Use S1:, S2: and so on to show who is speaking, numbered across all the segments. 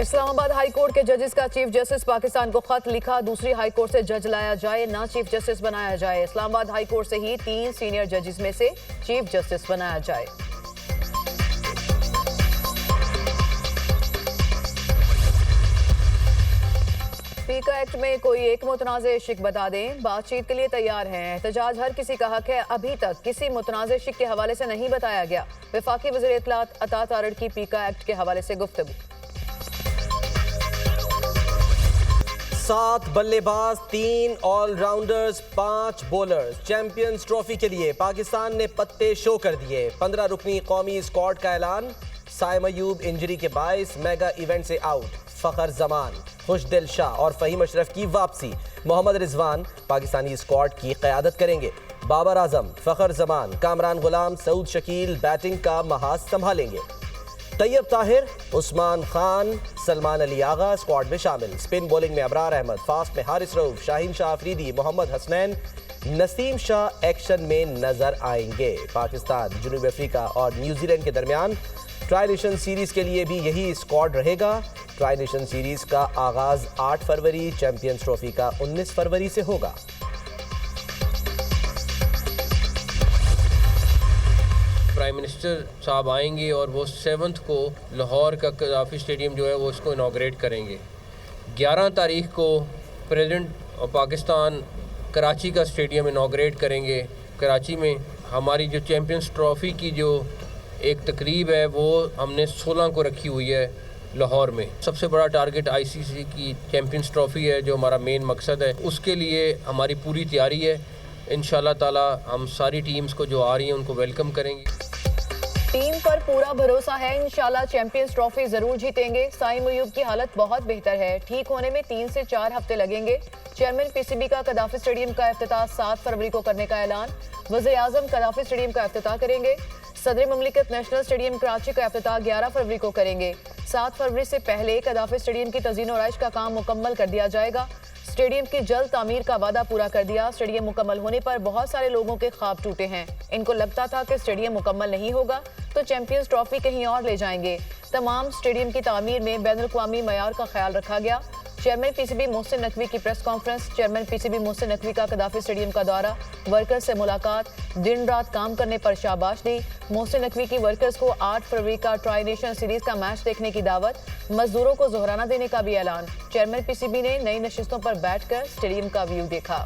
S1: Islamabad high court के जजेस का चीफ जस्टिस पाकिस्तान को खत लिखा, दूसरी हाई कोर्ट से जज लाया जाए, ना चीफ जस्टिस बनाया जाए। इस्लामाबाद हाई कोर्ट से ही 3 सीनियर जजेस में से चीफ जस्टिस बनाया जाए। पीका एक्ट में कोई एक मुतनाज़ शिक बता दें, बातचीत के लिए तैयार हैं। एहतजाज हर किसी का हक है, अभी तक किसी मुतनाज़ शिक के हवाले से नहीं बताया गया। वफाकी वज़ीर इत्तलात अता तारड़ की पीका एक्ट के हवाले से गुफ्तगू।
S2: 7 बल्लेबाज, 3 ऑलराउंडर्स, 5 बॉलर्स। चैंपियंस ट्रॉफी के लिए पाकिस्तान ने पत्ते शो कर दिए। 15 रुकनी कौमी स्क्वाड का ऐलान। साइम अयूब इंजरी के बायस मेगा इवेंट से आउट। फखर जमान, खुशदिल शाह और फहीम अशरफ की वापसी। मोहम्मद रिजवान पाकिस्तानी स्क्वाड की क़यादत करेंगे। बाबर आजम, फखर जमान, कामरान गुलाम, सऊद शकील बैटिंग का महाज संभालेंगे। तैयब ताहिर, उस्मान खान, सलमान अली आगा स्क्वाड में शामिल। स्पिन बॉलिंग में अबरार अहमद, फास्ट में हारिस रऊफ, शाहीन शाह अफरीदी, मोहम्मद हसनैन, नसीम शाह एक्शन में नजर आएंगे। पाकिस्तान, जनूबी अफ्रीका और न्यूजीलैंड के दरमियान ट्राई नेशन सीरीज के लिए भी यही स्क्वाड रहेगा। ट्राई नेशन सीरीज का आगाज 8 फरवरी, चैंपियंस ट्रॉफी का 19 फरवरी से होगा।
S3: प्राइम मिनिस्टर साहब आएंगे और वो 7 को लाहौर का कदाफी स्टेडियम जो है वो उसको इनाग्रेट करेंगे। 11 तारीख को प्रेसिडेंट ऑफ पाकिस्तान कराची का स्टेडियम इनाग्रेट करेंगे। कराची में हमारी जो चैंपियंस ट्रॉफी की जो एक तकरीब है वो हमने 16 को रखी हुई है लाहौर में। सबसे बड़ा टारगेट आईसीसी की चैंपियंस ट्रॉफी है जो हमारा मेन मकसद है, उसके लिए हमारी पूरी तैयारी है। इंशाल्लाह ताला हम सारी टीम्स को जो आ रही हैं उनको वेलकम करेंगे।
S1: टीम पर पूरा भरोसा है, इंशाल्लाह चैंपियंस ट्रॉफी जरूर जीतेंगे। साइम अयूब की हालत बहुत बेहतर है, ठीक होने में 3 से 4 हफ्ते लगेंगे। चेयरमैन पीसीबी का कदाफी स्टेडियम का इफ्तिताह 7 फरवरी को करने का ऐलान। वज़ीर आज़म कदाफी स्टेडियम का इफ्तिताह करेंगे। सदर ममलिकत नेशनल स्टेडियम कराची का इफ्तिताह 11 फरवरी को करेंगे। 7 फरवरी से पहले कदाफी स्टेडियम की तज़ीन और आइश का काम मुकम्मल कर दिया जाएगा। स्टेडियम की जल्द तामीर का वादा पूरा कर दिया। स्टेडियम मुकम्मल होने पर बहुत सारे लोगों के ख्वाब टूटे हैं। इनको लगता था कि स्टेडियम मुकम्मल नहीं होगा तो चैंपियंस ट्रॉफी कहीं और ले जाएंगे। तमाम स्टेडियम की तामीर में बैनुल-अक़वामी मयार का ख्याल रखा गया। चेयरमैन पीसीबी मोहसिन नकवी की press conference. Chairman PCB Mohsin Naqvi का कदाफी स्टेडियम का दौरा, वर्कर्स से मुलाकात, दिन रात काम करने पर शाबाश दी। मोहसिन नकवी की वर्कर्स को 8 फरवरी का ट्राई नेशन सीरीज का मैच देखने की दावत, मजदूरों को जोहराना देने का भी ऐलान। चेयरमैन पीसीबी ने नई नशिस्तों पर बैठकर स्टेडियम का व्यू देखा।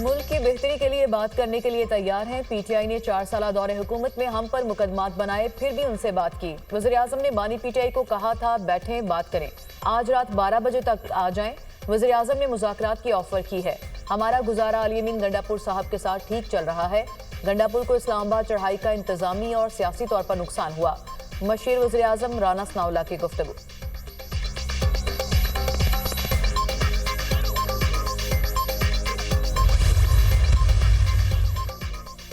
S1: मुल्क की बेहतरी के लिए बात करने के लिए तैयार हैं। पीटीआई ने 4 साल दौरे हुकूमत में हम पर मुकदमात बनाए, फिर भी उनसे बात की। वज़ीर आज़म ने बानी पीटीआई को कहा था बैठें बात करें, आज रात 12 बजे तक आ जाएं। वज़ीर आज़म ने मुज़ाकरात की ऑफर की है। हमारा गुजारा अली अमीन गंडापुर साहब के साथ ठीक चल रहा है। गंडापुर को इस्लामाबाद चढ़ाई का इंतजामी और सियासी तौर पर नुकसान हुआ। मशीर वज़ीर आज़म राना सनाउल्लाह की गुफ्तगू।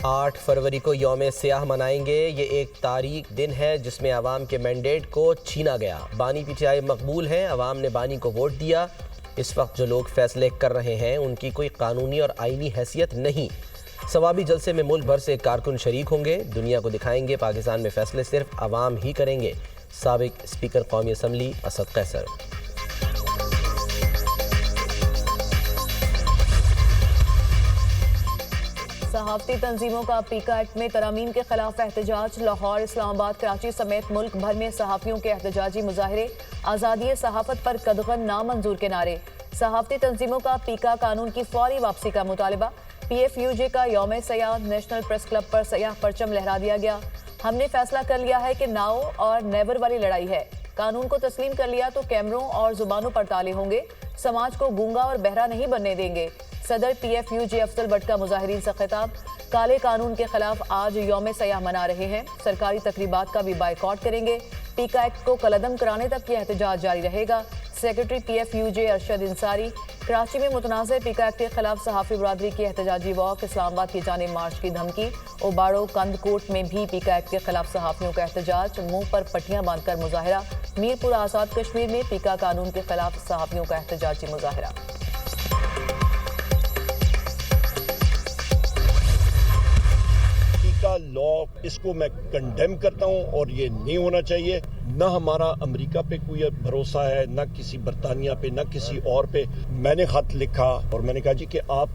S2: 8 फरवरी को यौम सियाह मनाएंगे। ये एक तारीख दिन है जिसमें अवाम के मैंडेट को छीना गया। बानी पीटीआई मकबूल है, अवाम ने बानी को वोट दिया। इस वक्त जो लोग फैसले कर रहे हैं उनकी कोई कानूनी और आईनी हैसियत नहीं। सवाबी जलसे में मुल्क भर से कारकुन शरीक होंगे, दुनिया को दिखाएंगे पाकिस्तान में फैसले सिर्फ अवाम ही करेंगे। साबिक स्पीकर कौमी असम्बली असद कैसर।
S1: सहाफ़ती तंजीमों का पीका एक्ट में तरामीम के खिलाफ एहतजाज। लाहौर, इस्लामाबाद, कराची समेत मुल्क भर में सहाफ़ियों के एहतजाजी मुजाहरे। आज़ादी सहाफ़त पर कदगन नामंजूर के नारे। सहाफ़ती तंजीमों का पीका कानून की फौरी वापसी का मुतालबा। PFUJ का यौम सयाह नेशनल प्रेस क्लब पर सयाह परचम लहरा दिया गया। हमने फैसला कर लिया है कि नाउ और नेवर वाली लड़ाई है। कानून को तस्लीम कर लिया तो कैमरों और जुबानों पर ताले होंगे। समाज को गूंगा और बहरा नहीं बनने देंगे। सदर PFUJ अफजल भट्ट का मुजाहिरीन से खिताब। काले कानून के खिलाफ आज यौम सयाह मना रहे हैं, सरकारी तकरीबात का भी बाइकआउट करेंगे। पीका एक्ट को कलअदम कराने तक यह एहतजाज जारी रहेगा। सेक्रेटरी PFUJ अरशद इंसारी, कराची में मुतनाज़ पीका एक्ट के खिलाफ सहाफ़ी बरादरी की एहतजाजी वॉक, इस्लामाबाद की जानिब मार्च की धमकी। ओबाड़ो कंदकोट में भी पीका एक्ट के खिलाफ सहाफ़ियों का एहतजाज, मुंह पर पट्टियां बांधकर मुजाहिरा। मीरपुर आज़ाद कश्मीर में पीका कानून के खिलाफ सहाफ़ियों का एहतजाजी मुजाहिरा।
S4: का लॉ, इसको मैं कंडेम करता हूं और ये नहीं होना चाहिए। ना हमारा अमेरिका पे कोई भरोसा है, ना किसी बरतानिया पे, ना किसी और पे। मैंने खत लिखा और मैंने कहा जी कि आप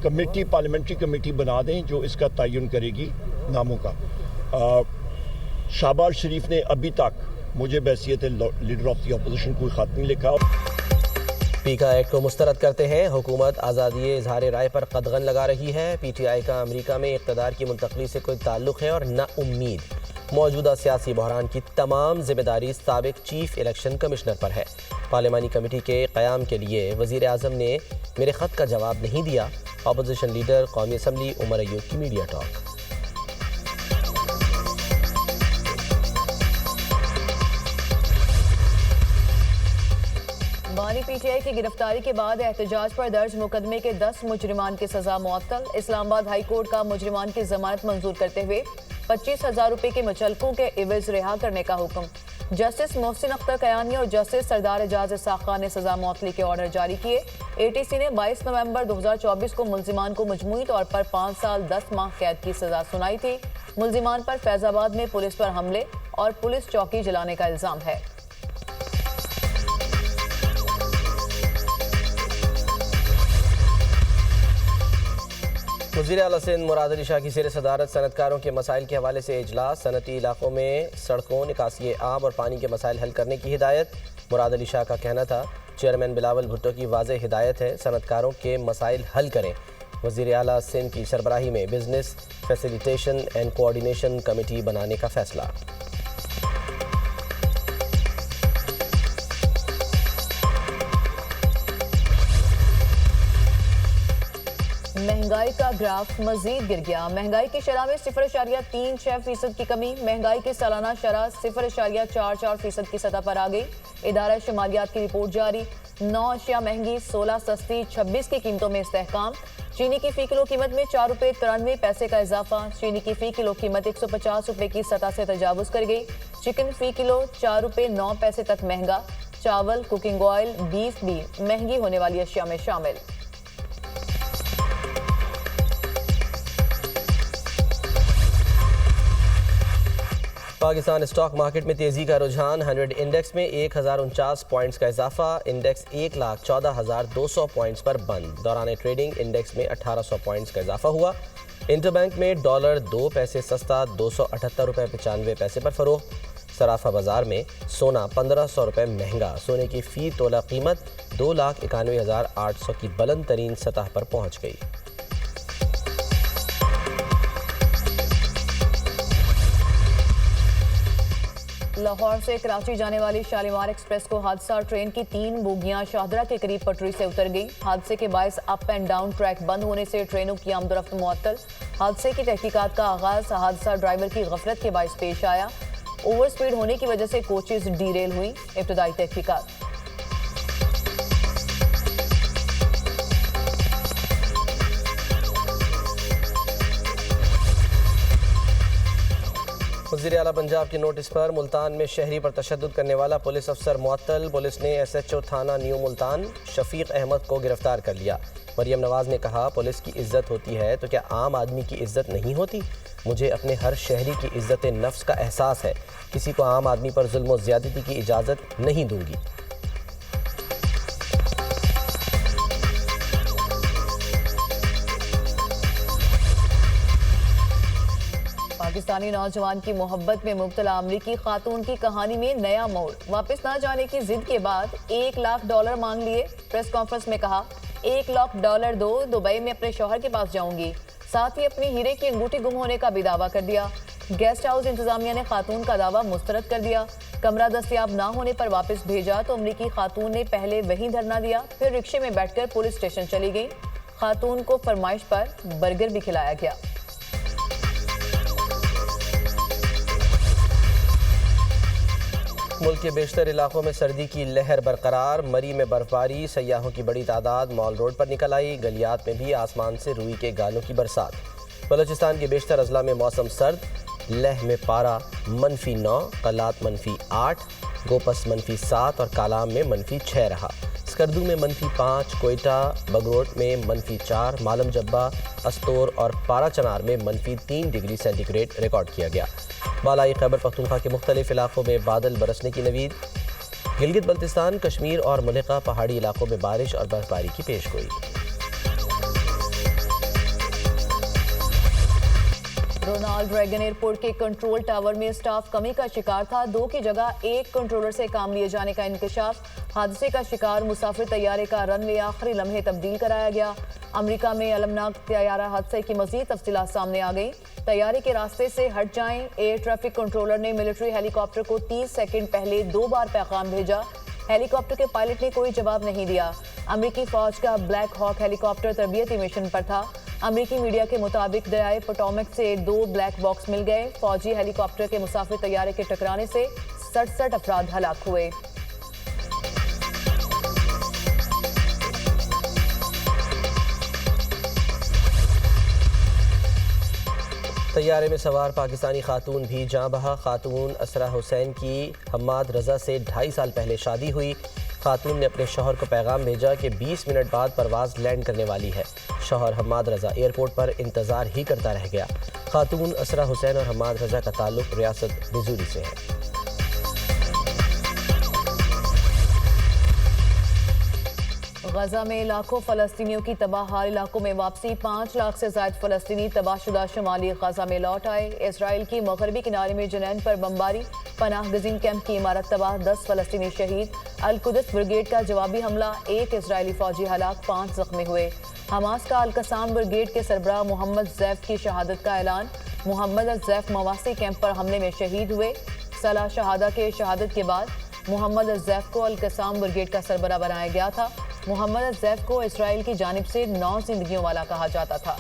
S4: कमेटी, पार्लियामेंट्री कमेटी बना दें जो इसका तयन करेगी नामों का। शहबाज शरीफ ने अभी तक मुझे बहसियत लीडर ऑफ द अपोजिशन कोई खत नहीं लिखा।
S2: पीका एक्ट को मुस्तरद करते हैं। हुकूमत आज़ादी इजहार राय पर कदगन लगा रही है। पीटीआई का अमेरिका में इक़्तिदार की मुंतकली से कोई ताल्लुक़ है और न उम्मीद। मौजूदा सियासी बहरान की तमाम जिम्मेदारी साबिक चीफ इलेक्शन कमिश्नर पर है। पार्लियामानी कमेटी के क़याम के लिए वज़ीर आज़म ने मेरे ख़त का जवाब नहीं दिया। अपोजिशन लीडर कौमी असम्बली उमर अयूब की मीडिया टॉक।
S1: बानी पीटीआई की गिरफ्तारी के बाद एहतजाज पर दर्ज मुकदमे के 10 मुजरिमान की सजा मुअत्तल। इस्लामाबाद हाई कोर्ट का मुजरिमान की जमानत मंजूर करते हुए 25,000 रुपए के मुचलकों के इवज रिहा करने का हुक्म। जस्टिस मोहसिन अख्तर कयानी और जस्टिस सरदार एजाज इसाक खान ने सजा मुअत्तली के ऑर्डर जारी किए। एटीसी ने 22 नवंबर 2024 को मुलजिमान को मजमूई तौर पर 5 साल 10 माह कैद की सजा सुनाई थी। मुलजिमान पर फैजाबाद में पुलिस पर हमले और पुलिस चौकी जलाने का इल्जाम है।
S2: वज़ीर आला सिंध मुराद अली शाह की ज़ेर सदारत सनतकारों के मसाइल के हवाले से इजलास। सनती इलाकों में सड़कों, निकासी आब और पानी के मसाइल हल करने की हिदायत। मुराद अली शाह का कहना था, चेयरमैन बिलावल भुट्टो की वाज़ेह हिदायत है, सनतकारों के मसाइल हल करें। वज़ीर आला सिंध की सरबराही में business facilitation and coordination committee बनाने का फैसला।
S1: महंगाई का ग्राफ मजीद गिर गया। महंगाई की शरह में 0.36% की कमी। महंगाई की सालाना शरह 0.44% की सतह पर आ गई। इदारा शुमारियात की रिपोर्ट जारी। 9 अशिया महंगी, 16 सस्ती, 26 की कीमतों में इस्तेहकाम। चीनी की फी किलो कीमत में 4 रुपये 93 पैसे का इजाफा। चीनी की फी किलो कीमत 150 रुपये की सतह से तजावुज कर गई। चिकन फी किलो 4 रुपये 9 पैसे तक महंगा। चावल, कुकिंग ऑयल, बीफ भी महंगी होने वाली अशिया में शामिल।
S2: पाकिस्तान स्टॉक मार्केट में तेज़ी का रुझान। 100 इंडेक्स में 1049 पॉइंट्स का इजाफा। इंडेक्स 1,14,200 पॉइंट्स पर बंद। दौरान ट्रेडिंग इंडेक्स में 1800 पॉइंट्स का इजाफा हुआ। इंटरबैंक में डॉलर 2 पैसे सस्ता 278 रुपये 95 पैसे पर फरोख्त। सराफा बाजार में सोना 1500 रुपये महंगा। सोने की फ़ी तोला कीमत 2,91,800 की बुलंद तरीन सतह पर पहुँच गई।
S1: लाहौर से कराची जाने वाली शालीमार एक्सप्रेस को हादसा। ट्रेन की 3 बोगियां शाहदरा के करीब पटरी से उतर गई। हादसे के बायस अप एंड डाउन ट्रैक बंद होने से ट्रेनों की आमदोरफ्त मुअत्तल। हादसे की तहकीकात का आगाज। हादसा ड्राइवर की गफलत के बायस पेश आया। ओवर स्पीड होने की वजह से कोचेज डीरेल हुई। इब्तदाई तहकीकात।
S2: वज़ीर आला पंजाब के नोटिस पर मुल्तान में शहरी पर तशद्दुद करने वाला पुलिस अफसर मुअत्तल। पुलिस ने SHO थाना न्यू मुल्तान शफीक अहमद को गिरफ्तार कर लिया। मरियम नवाज ने कहा, पुलिस की इज्जत होती है तो क्या आम आदमी की इज्जत नहीं होती? मुझे अपने हर शहरी की इज्जत नफ्स का एहसास है। किसी को आम आदमी पर जुल्म और ज़्यादती की इजाज़त नहीं दूंगी।
S1: पाकिस्तानी नौजवान की मोहब्बत में मुब्तला अमरीकी खातून की कहानी में नया मोड़। वापस ना जाने की जिद के बाद $1 लाख मांग लिए। प्रेस कॉन्फ्रेंस में कहा, $1 लाख दो, दुबई में अपने शौहर के पास जाऊंगी। साथ ही अपनी हीरे की अंगूठी गुम होने का भी दावा कर दिया। गेस्ट हाउस इंतजामिया ने खातून का दावा मुस्तरद कर दिया। कमरा दस्तयाब ना होने पर वापस भेजा तो अमरीकी खातून ने पहले वहीं धरना दिया, फिर रिक्शे में बैठकर पुलिस स्टेशन चली गई। खातून को फरमाइश पर बर्गर भी खिलाया गया।
S2: मुल्क के बेशतर इलाकों में सर्दी की लहर बरकरार। मरी में बर्फबारी, सयाहों की बड़ी तादाद मॉल रोड पर निकल आई। गलियात में भी आसमान से रुई के गालों की बरसात। बलूचिस्तान के बेशतर अजला में मौसम सर्द। लेह में पारा -9, कलात -8, गोपस -7 और कालाम में -6 रहा। स्कर्दू में -5, कोयटा बगरोट में -4, मालम जब्बा, अस्तोर और पारा चनार में -3 डिग्री सेंटीग्रेड रिकॉर्ड किया गया। बालाई खैबर पख्तूनख्वा के मुख्तलिफ इलाकों में बादल बरसने की नवीद। गिलगित बल्तिस्तान, कश्मीर और मलिका पहाड़ी इलाकों में बारिश और बर्फबारी की पेशगोई।
S1: रोनाल्ड रेगन एयरपोर्ट के कंट्रोल टावर में स्टाफ कमी का शिकार था। 2 की जगह 1 कंट्रोलर से काम लिए जाने का इंकशाफ। हादसे का शिकार मुसाफिर तैयारे का रनवे आखिरी लम्हे तब्दील कराया गया। अमेरिका में अलमनाक तैयारा हादसे की मजीद तफसीलात सामने आ गई। तैयारे के रास्ते से हट जाएं। एयर ट्रैफिक कंट्रोलर ने मिलिट्री हेलीकॉप्टर को 30 सेकंड पहले 2 बार पैगाम भेजा। हेलीकॉप्टर के पायलट ने कोई जवाब नहीं दिया। अमेरिकी फौज का ब्लैक हॉक हेलीकॉप्टर तरबियती मिशन पर था। अमेरिकी मीडिया के मुताबिक दरियाए पोटोमैक से 2 ब्लैक बॉक्स मिल गए। फौजी हेलीकॉप्टर के मुसाफिर तैयारे के टकराने से 67 अफराद हलाक हुए।
S2: तैयारे में सवार पाकिस्तानी खातून भी जाँ बहा। खातून असरा हुसैन की हम्माद रजा से 2.5 साल पहले शादी हुई। खातून ने अपने शौहर को पैगाम भेजा कि 20 मिनट बाद परवाज़ लैंड करने वाली है। शौहर हम्माद रजा एयरपोर्ट पर इंतज़ार ही करता रह गया। खातून असरा हुसैन और हम्माद रजा का ताल्लुक रियासत मिजूरी से है।
S1: गजा में लाखों फ़लस्तीनियों की तबाहहाल इलाकों में वापसी। 5 लाख से ज़ायद फ़लस्तीनी तबाहशुदा शुमाली गजा में लौट आए। इसराइल की मगरबी किनारे में जनैन पर बमबारी, पनाह गज़ीन कैंप की इमारत तबाह, 10 फ़लस्तीनी शहीद। अल-कुद्स ब्रिगेड का जवाबी हमला, 1 इसराइली फ़ौजी हलाक, 5 ज़ख्मी हुए। हमास का अल-कसाम ब्रिगेड के सरबराह मोहम्मद ज़ैफ की शहादत का ऐलान। मोहम्मद अज़ैफ मवासी कैंप पर हमले में शहीद हुए। सलाह शहादा के शहादत के बाद मोहम्मद अज़ैफ को अल-कसाम ब्रिगेड का सरबराह बनाया गया था। मोहम्मद अज़ैफ को इसराइल की जानिब से 9 जिंदगियों वाला कहा जाता था।